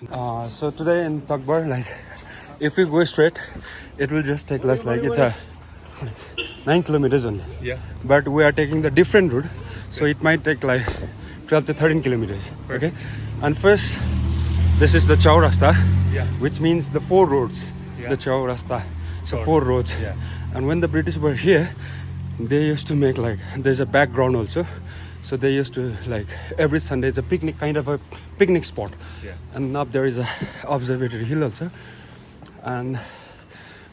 So today in Tukvar, like, if we go straight, it will just take us like it's a 9 kilometers only. Yeah. But we are taking the different route, so it might take like 12 to 13 kilometers. Okay. And first, this is the Chowrasta, which means the 4 roads. The Chowrasta, so 4 roads. Yeah. And when the British were here, they used to make like, there's a background also. So they used to like every Sunday it's a picnic, kind of a picnic spot. Yeah. And up there is a observatory hill also. And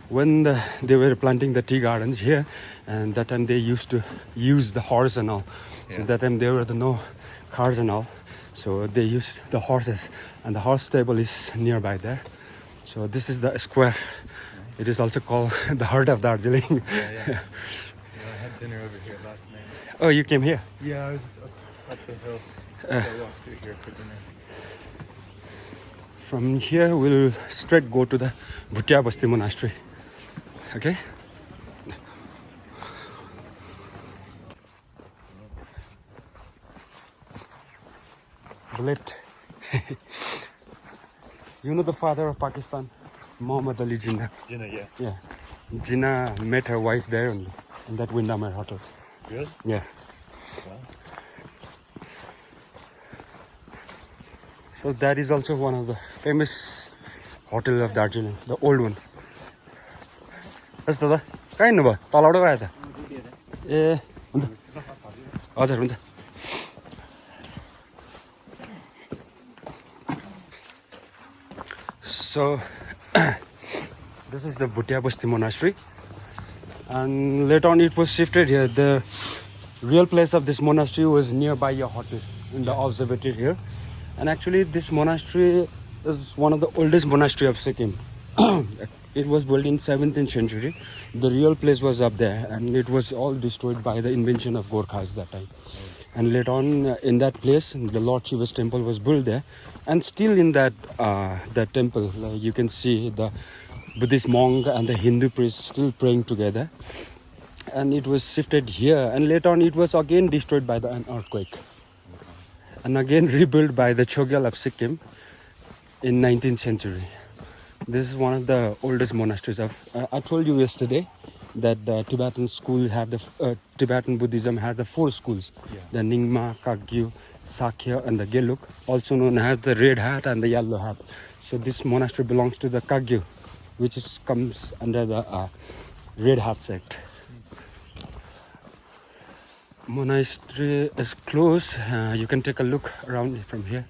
when they were planting the tea gardens here, and that time they used to use the horse and all. So that time there were no cars and all. So they used the horses, and the horse stable is nearby there. So this is the square. It is also called the heart of Darjeeling. Yeah. I had dinner over here last night. Oh, you came here? Yeah, I was up the hill. I walked through here for dinner. From here, we'll straight go to the Bhutia Busty Monastery. Okay? Bullet. You know the father of Pakistan? Muhammad Ali Jinnah. Jinnah, yeah. Yeah. Jinnah met her wife there only, in that Windermere hotel. Really? Yeah. Wow. So that is also one of the famous hotel of Darjeeling, the old one. That's the kind of talaуда gaya tha. Eh, हुन्छ. हजुर हुन्छ. So this is the Bhutia Busty Monastery, and later on it was shifted here. The real place of this monastery was nearby your hotel in the observatory here. And actually this monastery is one of the oldest monastery of Sikkim. It was built in 17th century. The real place was up there, and it was all destroyed by the invention of Gorkhas that time. And later on in that place, the Lord Shiva's temple was built there. And still in that temple, you can see the Buddhist monk and the Hindu priest still praying together. And it was shifted here, and later on it was again destroyed by an earthquake. And again rebuilt by the Chogyal of Sikkim in 19th century. This is one of the oldest monasteries of. I told you yesterday that the Tibetan school have the Tibetan Buddhism has the 4 schools: the Nyingma, Kagyu, Sakya, and the Geluk, also known as the red hat and the yellow hat. So this monastery belongs to the Kagyu, which comes under the red hat sect. Monastery is close. You can take a look around from here.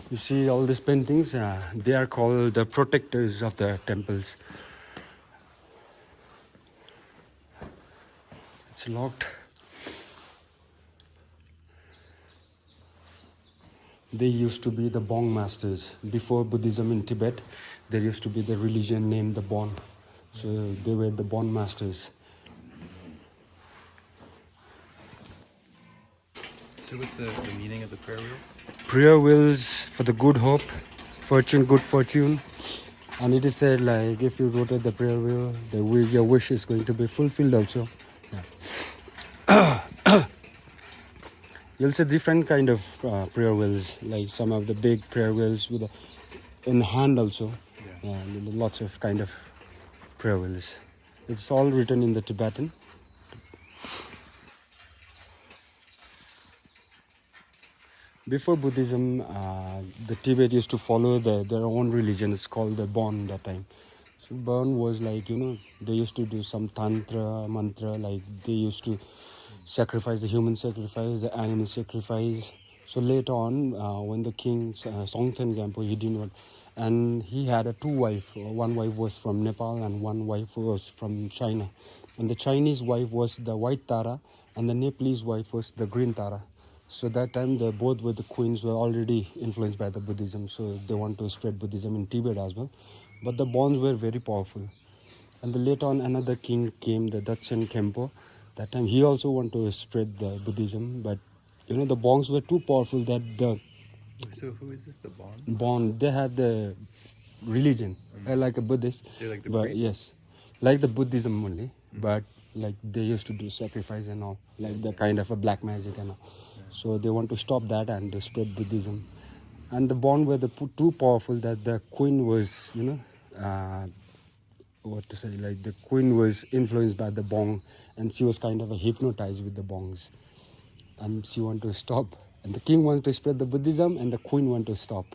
You see all these paintings, they are called the protectors of the temples. It's locked. They used to be the Bong masters. Before Buddhism in Tibet, there used to be the religion named the Bon. So they were the Bon masters. So what's the meaning of the prayer wheels? Prayer wheels for the good hope, fortune, good fortune. And it is said like if you rotate the prayer wheel, your wish is going to be fulfilled also. Yeah. You'll see different kind of prayer wheels, like some of the big prayer wheels with in hand also. Yeah, lots of kind of prayer wheels. It's all written in the Tibetan. Before Buddhism, the Tibet used to follow their own religion. It's called the Bon that time. So Bon was like, they used to do some tantra, mantra, like they used to sacrifice, the human sacrifice, the animal sacrifice. So later on, when the king Songtsen Gampo, he didn't want, and he had 2 wives. One wife was from Nepal and one wife was from China. And the Chinese wife was the white Tara, and the Nepalese wife was the green Tara. So that time, both were the queens were already influenced by the Buddhism. So they want to spread Buddhism in Tibet as well. But the Bons were very powerful. And later on, another king came, the Datsun Khenpo. That time, he also wanted to spread the Buddhism. But, the Bongs were too powerful that the... So who is this, the Bon? Bon, they have the religion, like a Buddhist. They're like the but priests? Yes, like the Buddhism only. But like they used to do sacrifice and all, like the kind of a black magic and all. So they want to stop that and to spread Buddhism. And the bond were too powerful that the queen was, what to say, like the queen was influenced by the bong, and she was kind of hypnotized with the bongs, and she wanted to stop. And the king wanted to spread the Buddhism, and the queen wanted to stop.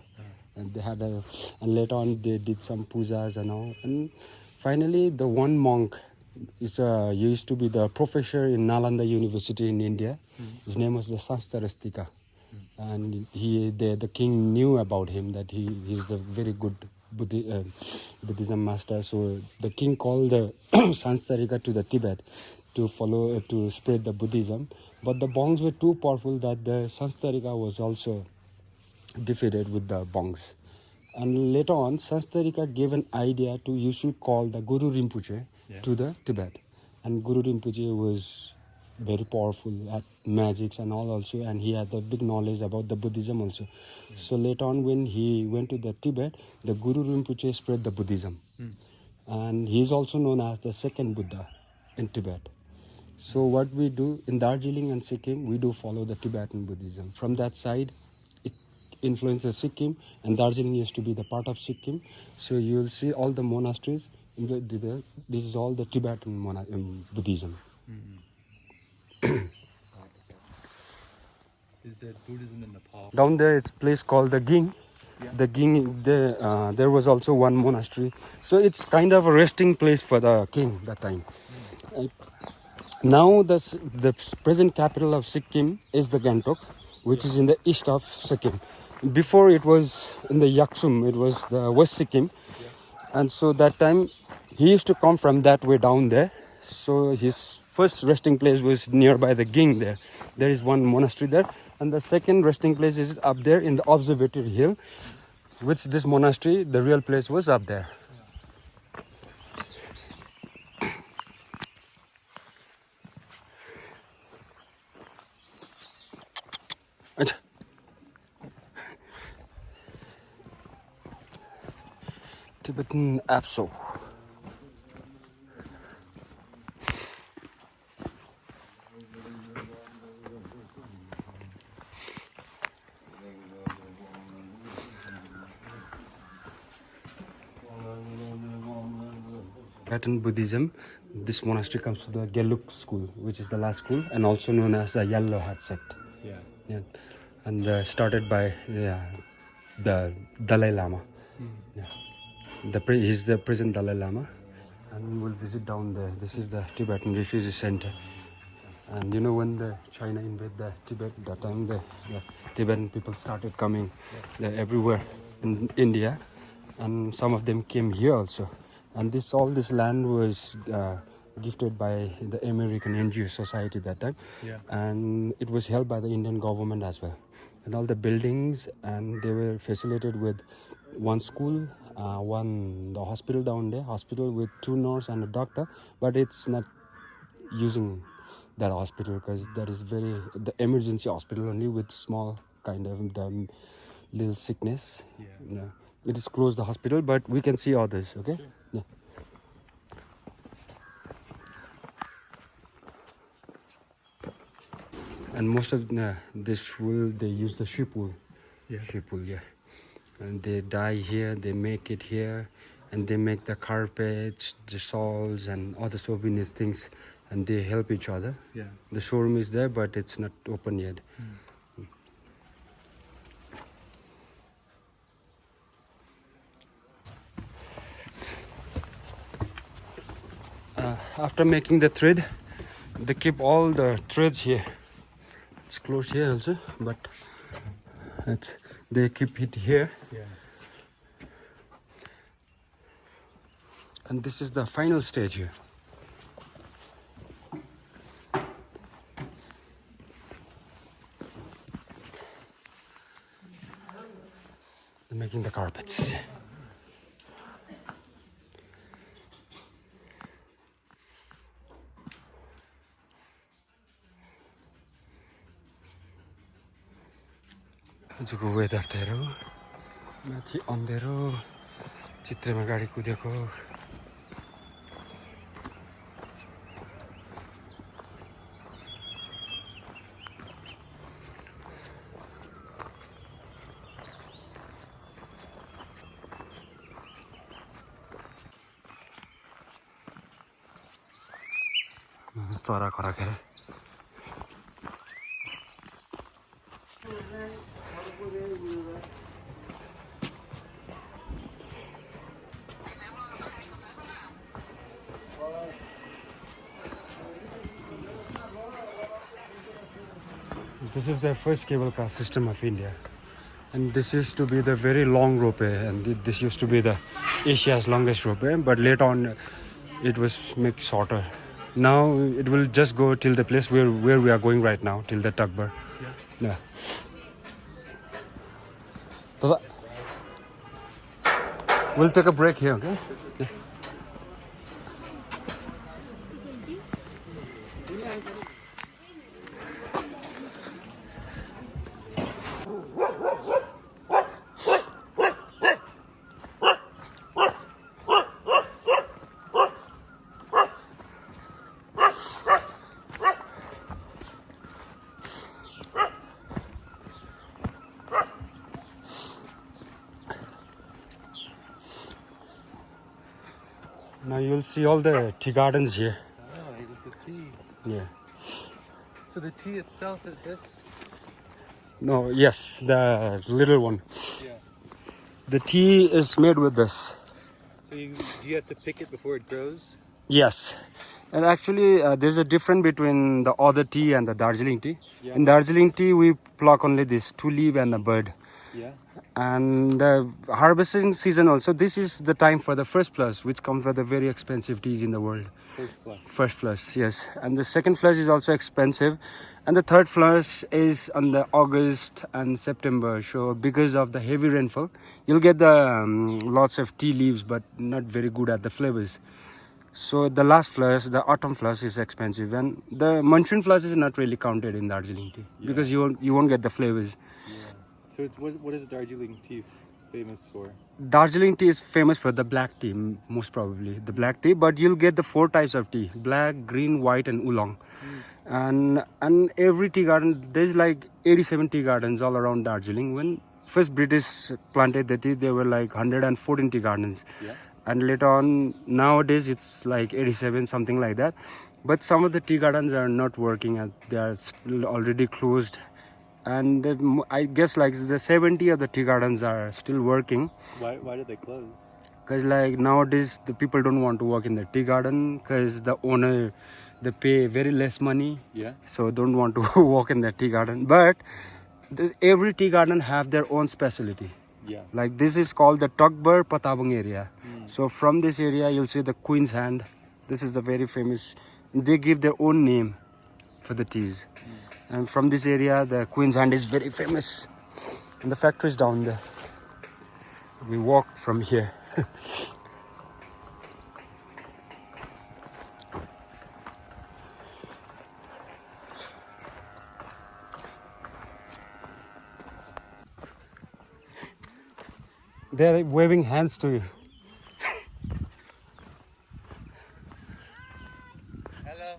And they had and later on they did some pujas and all. And finally, the one monk used to be the professor in Nalanda University in India. His name was the Sanstarastika. And the king knew about him, that he's the very good Buddhism master. So the king called the Sanstarika to the Tibet to spread the Buddhism. But the bongs were too powerful that the Sanstarika was also defeated with the bongs. And later on, Sanstarika gave an idea to you should call the Guru Rinpoche to the Tibet. And Guru Rinpoche was very powerful at magics and all also, and he had a big knowledge about the Buddhism also. So later on, when he went to the Tibet, the Guru Rinpoche spread the Buddhism. And he is also known as the second Buddha in Tibet. So what we do in Darjeeling and Sikkim, we do follow the Tibetan Buddhism. From that side, it influences Sikkim, and Darjeeling used to be the part of Sikkim. So you will see all the monasteries. This is all the Tibetan Buddhism. Is there Buddhism in Nepal? Down there, it's a place called the Ging. Yeah. The Ging, there was also one monastery. So it's kind of a resting place for the king that time. Now the present capital of Sikkim is the Gangtok, which is in the east of Sikkim. Before it was in the Yaksum, it was the West Sikkim. And so that time he used to come from that way down there. So his first resting place was nearby the Ging there. There is one monastery there. And the second resting place is up there in the Observatory Hill, which this monastery, the real place was up there. Tibetan Apso. Tibetan Buddhism, this monastery comes to the Geluk school, which is the last school, and also known as the Yellow Hat sect. Yeah. And started by the Dalai Lama. Yeah. He's the present Dalai Lama, and we'll visit down there. This is the Tibetan Refugee Centre. And you know, when China invaded the Tibet, that time the Tibetan people started coming everywhere in India, and some of them came here also. And all this land was gifted by the American NGO Society that time, and it was held by the Indian government as well. And all the buildings, and they were facilitated with one school, the hospital down there, hospital with 2 nurses and a doctor, but it's not using that hospital because that is the emergency hospital only with small kind of the little sickness. It is closed, the hospital, but we can see others. Okay. Yeah. And most of this wool, they use the sheep wool. Sheep wool, and they dye here, they make it here, and they make the carpets, the shawls, and all the souvenir things, and they help each other. The showroom is there, but it's not open yet. After making the thread, they keep all the threads here. It's closed here also, but they keep it here. And this is the final stage here. They're making the carpets. आजको weather त हेरौँ माथि अँधेरो चित्रेमा गाडी कुदेको चरा खरा Kher This is the first cable car system of India, and this used to be the very long ropeway, and this used to be the Asia's longest ropeway, but later on it was made shorter. Now it will just go till the place where we are going right now, till the Tukvar. Yeah. Baba, we'll take a break here, okay? Yeah. Now you'll see all the tea gardens here. Oh, here's the tea. Yeah. So the tea itself is this? No, yes, the little one. Yeah. The tea is made with this. So do you have to pick it before it grows? Yes. And actually, there's a difference between the other tea and the Darjeeling tea. Yeah. In Darjeeling tea, we pluck only this two leaf and a bud. Yeah. And the harvesting season also, this is the time for the first flush, which comes with the very expensive teas in the world. First flush. First flush, yes. And the second flush is also expensive. And the third flush is on the August and September. So because of the heavy rainfall, you'll get the lots of tea leaves, but not very good at the flavors. So the last flush, the autumn flush, is expensive, and the monsoon flush is not really counted in Darjeeling tea because you won't get the flavors. Yeah. So it's what is Darjeeling tea famous for? Darjeeling tea is famous for the black tea, most probably the black tea. But you'll get the 4 types of tea: black, green, white, and oolong. And every tea garden, there's like 87 tea gardens all around Darjeeling. When first British planted the tea, there were like 114 tea gardens. Yeah. And later on, nowadays it's like 87, something like that. But some of the tea gardens are not working, and they are still already closed. And I guess like the 70 of the tea gardens are still working. Why did they close? Because like nowadays the people don't want to work in the tea garden because the owner, they pay very less money. Yeah. So don't want to work in the tea garden. But every tea garden have their own specialty. Yeah. Like this is called the Tukvar Puttabong area. So from this area you'll see the Queen's Hand. This is the very famous. They give their own name for the teas. And from this area the Queen's Hand is very famous. And the factory is down there. We walk from here. They're waving hands to you. Hello.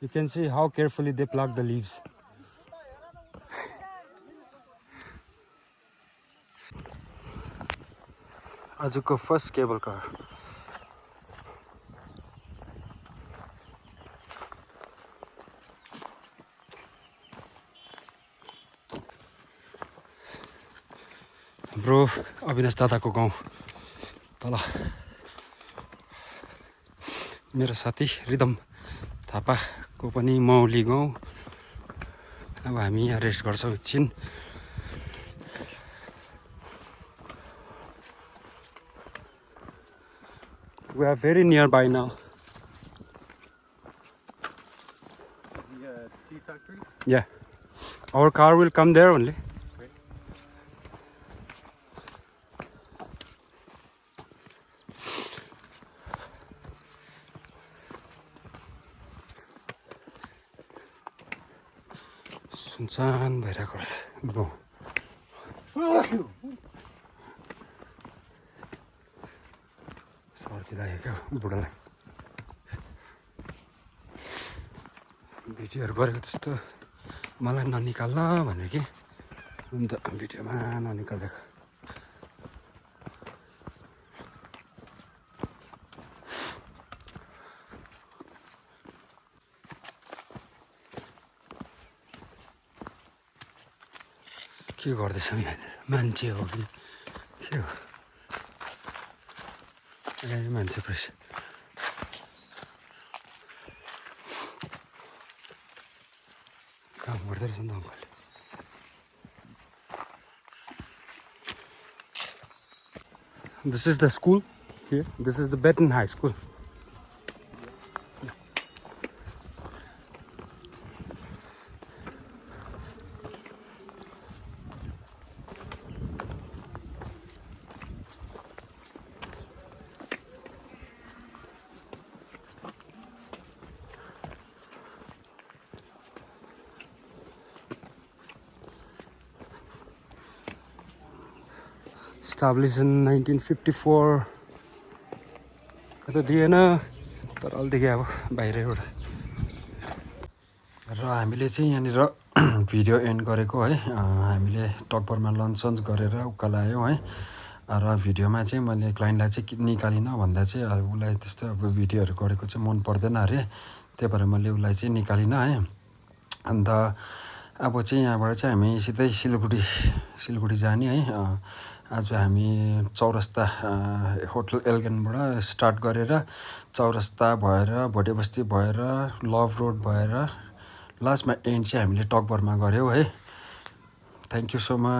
You can see how carefully they pluck the leaves. आजको first cable car. हाम्रो अविनाश दादाको गाउँ तल. मेरो साथी rhythm थापाको पनि मौली गाउँ. अब हामी यहाँ रेस्ट गर्छौँ एकछिन. We are very nearby now. The tea factory? Yeah. Our car will come there only. Great. सुनसान भइरहेको रहेछ गाउँ. खुसी लाग्यो क्या बुढालाई भिडियोहरू गरेको त्यस्तो मलाई ननिकाल्न भनेर कि अन्त भिडियोमा ननिकालेको के गर्दैछ मान्छे हो कि के हो ए मान्छे प्रेस काम गर्दै रहेछ नि त अङ्कलले This is the school here. This is the Tibetan High School. Established in 1954. त दिएन तर अलिदेखि अब बाहिरबाट र हामीले चाहिँ यहाँनिर भिडियो एन्ड गरेको है हामीले टकभरमा लन्च सन्च गरेर उकालो आयो है र भिडियोमा चाहिँ मैले क्लाइन्टलाई चाहिँ निकालिनँ भन्दा चाहिँ अब उसलाई त्यस्तो अब भिडियोहरू गरेको चाहिँ मन पर्दैन अरे त्यही भएर मैले उसलाई चाहिँ निकालिनँ है अन्त अब चाहिँ यहाँबाट चाहिँ हामी सिधै सिलगढी जाने है आज हामी चौरस्ता होटल एल्गनबाट स्टार्ट गरेर चौरस्ता भएर भोटे बस्ती भएर लभ रोड भएर लास्टमा एन्ड चाहिँ हामीले टकभरमा गऱ्यौँ है थ्याङ्क यू सो मच